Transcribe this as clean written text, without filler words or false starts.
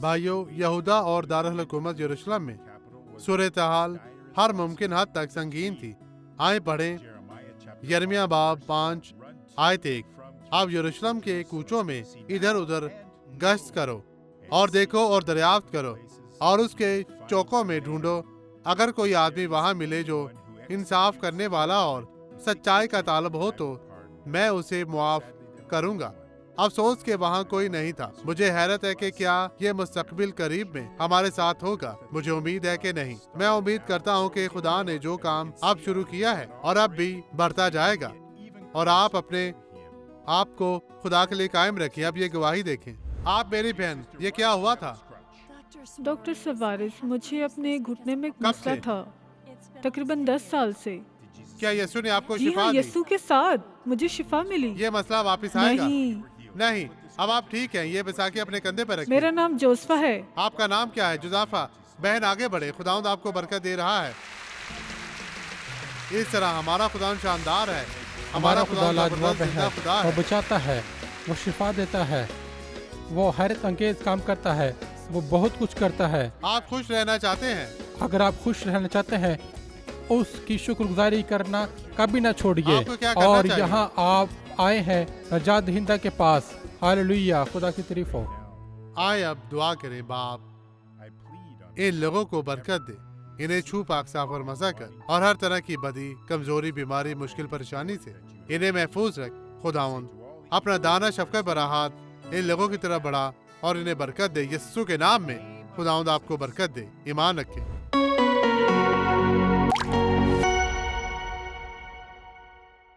भाइयों, यहूदा और दारुल हुकूमत यरूशलेम में सूरत हाल हर मुमकिन हद तक संगीन थी। आए पढ़ें यिर्मयाह बाब 5 आयत 1। आप यरूशलेम के कूचों में इधर उधर गश्त करो और देखो और दरियाफ्त करो और उसके चौकों में ढूंढो, अगर कोई आदमी वहां मिले जो इंसाफ करने वाला और सच्चाई का तालब हो तो मैं उसे मुआफ करूंगा। अफसोस के वहाँ कोई नहीं था। मुझे हैरत है कि क्या ये मुस्तकबिल करीब में हमारे साथ होगा। मुझे उम्मीद है कि नहीं। मैं उम्मीद करता हूँ कि खुदा ने जो काम अब शुरू किया है और अब भी बढ़ता जाएगा, और आप अपने आप को खुदा के लिए कायम रखें। अब ये गवाही देखें। आप मेरी बहन, ये क्या हुआ था? डॉक्टर सवारिस, मुझे अपने घुटने में एक कब मसला से? था, तकरीबन 10 साल से। क्या यीशु ने आपको जी शिफा हाँ, दी? यीशु के साथ मुझे शिफा मिली। ये मसला वापस आएगा? नहीं, नहीं, अब आप ठीक हैं। ये बैसाखी अपने कंधे पर रखिए। मेरा नाम जोसफा है। आपका नाम क्या है? जुजाफा। बहन आगे बढ़े, खुदावंद आपको बरकत दे रहा है। इस तरह हमारा खुदावंद शानदार है। हमारा खुदा खुदावंद लाजवाब जबरदस्त जिंदा है, खुदा वो है। बचाता है, वो शिफा देता है, वो हैरत अंगेज काम करता है, वो बहुत कुछ करता है। आप खुश रहना चाहते हैं? अगर आप खुश रहना चाहते हैं, उसकी शुक्रगुजारी करना कभी ना छोड़िए। आपको क्या करना और चाहिए? यहाँ आप आए हैं नजात दहिंदा के पास। हालेलुया, खुदा की तारीफ हो। आए अब दुआ करें। बाप, इन लोगों को बरकत दे, इन्हें छू पाक साफ और मजा कर, और हर तरह की बदी, कमजोरी, बीमारी, मुश्किल परेशानी से इन्हें महफूज रख। खुदावंद अपना दाना शफकत भरा हाथ इन लोगों की तरफ बढ़ा और इन्हें बरकत दे। यीशु के नाम में खुदावंद आपको बरकत दे। ईमान रखें।